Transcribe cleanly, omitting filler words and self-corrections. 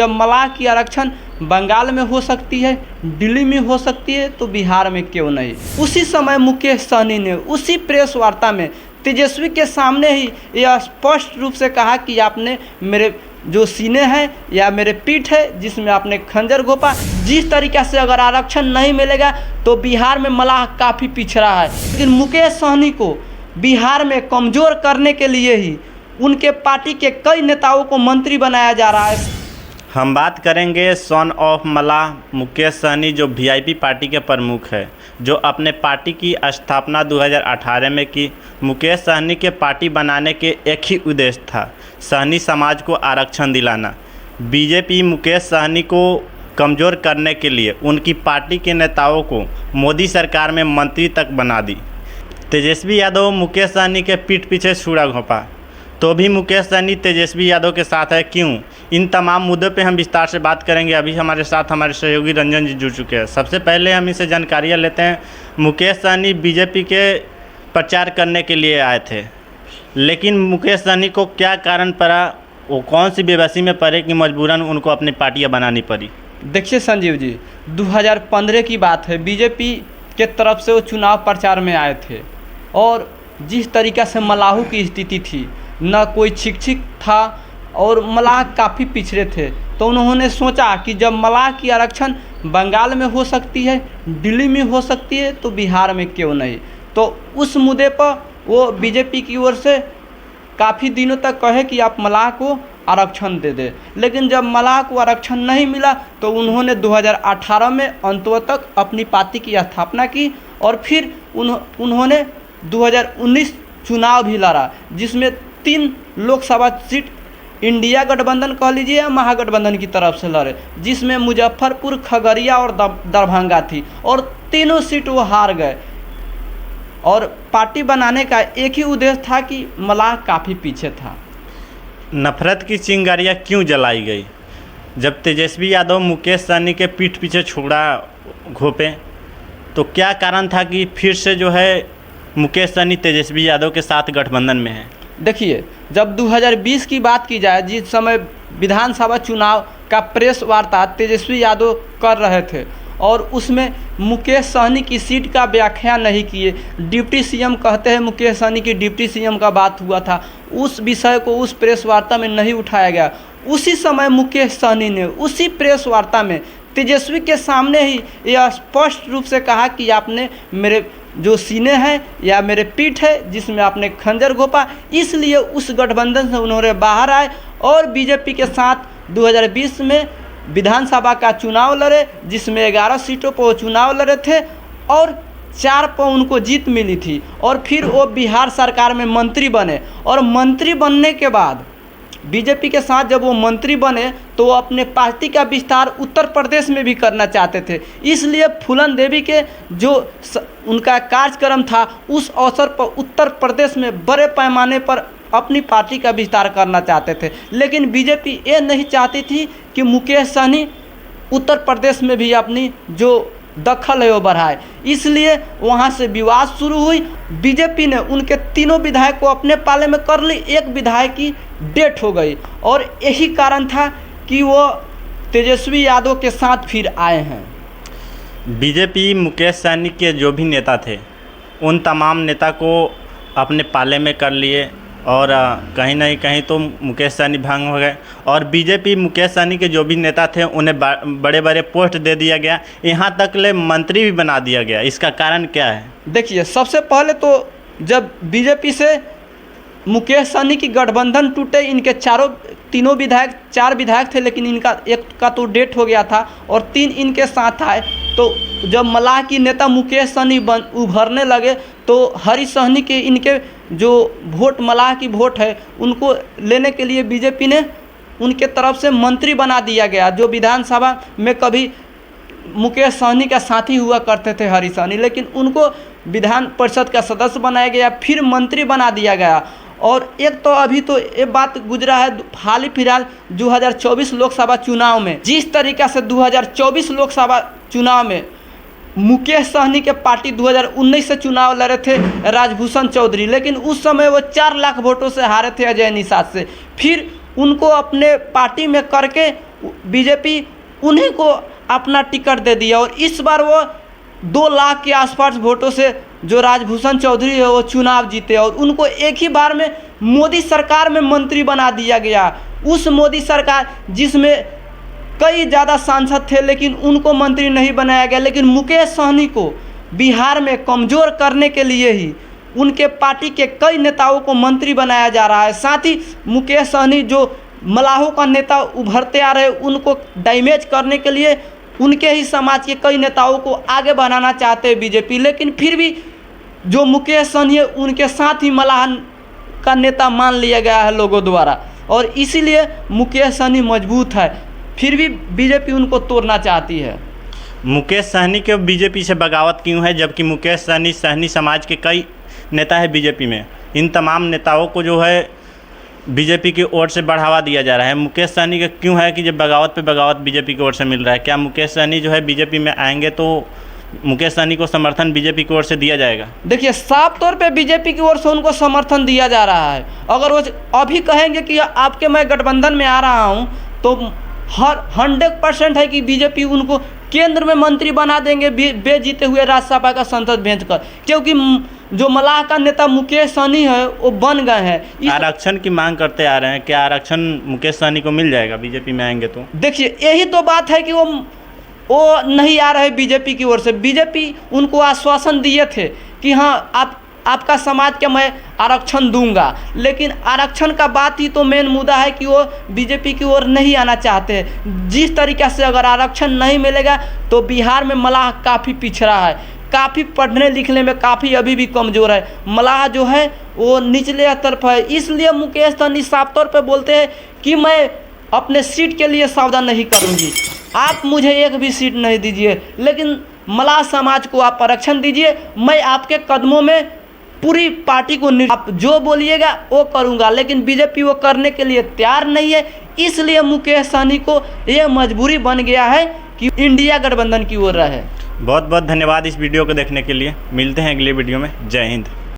जब मलाह की आरक्षण बंगाल में हो सकती है, दिल्ली में हो सकती है, तो बिहार में क्यों नहीं। उसी समय मुकेश सहनी ने उसी प्रेस वार्ता में तेजस्वी के सामने ही यह स्पष्ट रूप से कहा कि आपने मेरे जो सीने हैं या मेरे पीठ है जिसमें आपने खंजर घोंपा, जिस तरीक़े से अगर आरक्षण नहीं मिलेगा तो बिहार में मलाह काफ़ी पिछड़ा है। लेकिन मुकेश सहनी को बिहार में कमज़ोर करने के लिए ही उनके पार्टी के कई नेताओं को मंत्री बनाया जा रहा है। हम बात करेंगे सन ऑफ मलाह मुकेश सहनी, जो वीआईपी पार्टी के प्रमुख है, जो अपने पार्टी की स्थापना 2018 में की। मुकेश सहनी के पार्टी बनाने के एक ही उद्देश्य था, सहनी समाज को आरक्षण दिलाना। बीजेपी मुकेश सहनी को कमज़ोर करने के लिए उनकी पार्टी के नेताओं को मोदी सरकार में मंत्री तक बना दी। तेजस्वी यादव मुकेश सहनी के पीठ पीछे छुरा घोंपा, तो भी मुकेश सहनी तेजस्वी यादव के साथ है। क्यों? इन तमाम मुद्दों पे हम विस्तार से बात करेंगे। अभी हमारे साथ हमारे सहयोगी रंजन जी जुड़ चुके हैं। सबसे पहले हम इनसे जानकारियाँ लेते हैं। मुकेश सहनी बीजेपी के प्रचार करने के लिए आए थे, लेकिन मुकेश सहनी को क्या कारण पड़ा, वो कौन सी बेबसी में पड़े कि मजबूरन उनको अपनी पार्टियाँ बनानी पड़ी? देखिए संजीव जी, 2015 की बात है। बीजेपी के तरफ से वो चुनाव प्रचार में आए थे और जिस तरीक़ा से मलाहू की स्थिति थी, न कोई शिक्षित था और मलाह काफ़ी पिछड़े थे, तो उन्होंने सोचा कि जब मलाह की आरक्षण बंगाल में हो सकती है, दिल्ली में हो सकती है, तो बिहार में क्यों नहीं। तो उस मुद्दे पर वो बीजेपी की ओर से काफ़ी दिनों तक कहे कि आप मलाह को आरक्षण दे दें, लेकिन जब मलाह को आरक्षण नहीं मिला तो उन्होंने 2018 में अंतों तक अपनी पार्टी की स्थापना की और फिर उन्होंने 2019 चुनाव भी लड़ा, जिसमें 3 लोकसभा सीट इंडिया गठबंधन कह लीजिए या महागठबंधन की तरफ से लड़े, जिसमें मुजफ्फरपुर, खगड़िया और दरभंगा थी और तीनों सीट वो हार गए। और पार्टी बनाने का एक ही उद्देश्य था कि मलाह काफ़ी पीछे था। नफरत की चिंगारियाँ क्यों जलाई गई? जब तेजस्वी यादव मुकेश सहनी के पीठ पीछे छुरा घोंपे, तो क्या कारण था कि फिर से जो है मुकेश सहनी तेजस्वी यादव के साथ गठबंधन में है? देखिए, जब 2020 की बात की जाए, जिस समय विधानसभा चुनाव का प्रेस वार्ता तेजस्वी यादव कर रहे थे और उसमें मुकेश सहनी की सीट का व्याख्या नहीं किए, डिप्टी सीएम कहते हैं मुकेश सहनी की डिप्टी सीएम का बात हुआ था, उस विषय को उस प्रेस वार्ता में नहीं उठाया गया। उसी समय मुकेश सहनी ने उसी प्रेस वार्ता में तेजस्वी के सामने ही यह स्पष्ट रूप से कहा कि आपने मेरे जो सीने हैं या मेरे पीठ है जिसमें आपने खंजर घोंपा, इसलिए उस गठबंधन से उन्होंने बाहर आए और बीजेपी के साथ 2020 में विधानसभा का चुनाव लड़े, जिसमें 11 सीटों पर वो चुनाव लड़े थे और 4 पर उनको जीत मिली थी और फिर वो बिहार सरकार में मंत्री बने। और मंत्री बनने के बाद बीजेपी के साथ जब वो मंत्री बने तो वो अपने पार्टी का विस्तार उत्तर प्रदेश में भी करना चाहते थे, इसलिए फूलन देवी के जो उनका कार्यक्रम था उस अवसर पर उत्तर प्रदेश में बड़े पैमाने पर अपनी पार्टी का विस्तार करना चाहते थे। लेकिन बीजेपी ये नहीं चाहती थी कि मुकेश सहनी उत्तर प्रदेश में भी अपनी जो दखल है वो बढ़ाए, इसलिए वहाँ से विवाद शुरू हुई। बीजेपी ने उनके तीनों विधायक को अपने पाले में कर ली, एक विधायक की डेथ हो गई और यही कारण था कि वो तेजस्वी यादव के साथ फिर आए हैं। बीजेपी मुकेश सहनी के जो भी नेता थे उन तमाम नेता को अपने पाले में कर लिए और कहीं ना कहीं तो मुकेश सहनी भंग हो गए और बीजेपी मुकेश सहनी के जो भी नेता थे उन्हें बड़े बड़े पोस्ट दे दिया गया, यहाँ तक ले मंत्री भी बना दिया गया। इसका कारण क्या है? देखिए, सबसे पहले तो जब बीजेपी से मुकेश सहनी की गठबंधन टूटे, इनके तीनों विधायक 4 विधायक थे, लेकिन इनका एक का तो डेथ हो गया था और 3 इनके साथ आए। तो जब मलाह की नेता मुकेश सहनी उभरने लगे तो हरी सहनी के इनके जो वोट मलाह की वोट है उनको लेने के लिए बीजेपी ने उनके तरफ से मंत्री बना दिया गया, जो विधानसभा में कभी मुकेश सहनी का साथी हुआ करते थे हरी सहनी, लेकिन उनको विधान परिषद का सदस्य बनाया गया, फिर मंत्री बना दिया गया। और एक तो अभी तो ये बात गुजरा है हाल ही फिलहाल 2024 लोकसभा चुनाव में, जिस तरीक़ा से 2024 लोकसभा चुनाव में मुकेश सहनी के पार्टी 2019 से चुनाव लड़े थे राजभूषण चौधरी, लेकिन उस समय वो 4 लाख वोटों से हारे थे अजय निषाद से। फिर उनको अपने पार्टी में करके बीजेपी उन्हीं को अपना टिकट दे दिया और इस बार वो 2 लाख के आसपास वोटों से जो राजभूषण चौधरी है वो चुनाव जीते और उनको एक ही बार में मोदी सरकार में मंत्री बना दिया गया। उस मोदी सरकार जिसमें कई ज़्यादा सांसद थे लेकिन उनको मंत्री नहीं बनाया गया, लेकिन मुकेश सहनी को बिहार में कमज़ोर करने के लिए ही उनके पार्टी के कई नेताओं को मंत्री बनाया जा रहा है। साथ ही मुकेश सहनी जो मलाहों का नेता उभरते आ रहे उनको डैमेज करने के लिए उनके ही समाज के कई नेताओं को आगे बढ़ाना चाहते हैं बीजेपी, लेकिन फिर भी जो मुकेश सहनी है उनके साथ ही मलाह का नेता मान लिया गया है लोगों द्वारा और इसीलिए मुकेश सहनी मजबूत है, फिर भी बीजेपी उनको तोड़ना चाहती है। मुकेश सहनी के बीजेपी से बगावत क्यों है, जबकि मुकेश सहनी सहनी समाज के कई नेता है बीजेपी में? इन तमाम नेताओं को जो है बीजेपी की ओर से बढ़ावा दिया जा रहा है। मुकेश सहनी का क्यों है कि जब बगावत पे बगावत बीजेपी की ओर से मिल रहा है? क्या मुकेश सहनी जो है बीजेपी में आएंगे तो मुकेश सहनी को समर्थन बीजेपी की ओर से दिया जाएगा? देखिए, साफ तौर पे बीजेपी की ओर से उनको समर्थन दिया जा रहा है। अगर वो अभी कहेंगे कि आपके मैं गठबंधन में आ रहा हूँ तो 100% है कि बीजेपी उनको केंद्र में मंत्री बना देंगे बेजीते हुए राज्यसभा का संसद भेजकर, क्योंकि जो मलाह का नेता मुकेश सहनी है वो बन गए हैं। आरक्षण की मांग करते आ रहे हैं, क्या आरक्षण मुकेश सहनी को मिल जाएगा बीजेपी में आएंगे तो? देखिए, यही तो बात है कि वो नहीं आ रहे बीजेपी की ओर से। बीजेपी उनको आश्वासन दिए थे कि हाँ आपका समाज के मैं आरक्षण दूंगा, लेकिन आरक्षण का बात ही तो मेन मुद्दा है कि वो बीजेपी की ओर नहीं आना चाहते। जिस तरीक़े से अगर आरक्षण नहीं मिलेगा तो बिहार में मलाह काफ़ी पिछड़ा है, काफ़ी पढ़ने लिखने में काफ़ी अभी भी कमज़ोर है। मलाह जो है वो निचले तरफ है, इसलिए मुकेश सहनी साफ तौर पर बोलते हैं कि मैं अपने सीट के लिए सौदा नहीं करूँगी, आप मुझे एक भी सीट नहीं दीजिए, लेकिन मलाह समाज को आप आरक्षण दीजिए, मैं आपके कदमों में पूरी पार्टी को आप जो बोलिएगा वो करूंगा। लेकिन बीजेपी वो करने के लिए तैयार नहीं है, इसलिए मुकेश सहनी को ये मजबूरी बन गया है कि इंडिया गठबंधन की ओर रहे। बहुत बहुत धन्यवाद इस वीडियो को देखने के लिए। मिलते हैं अगले वीडियो में। जय हिंद।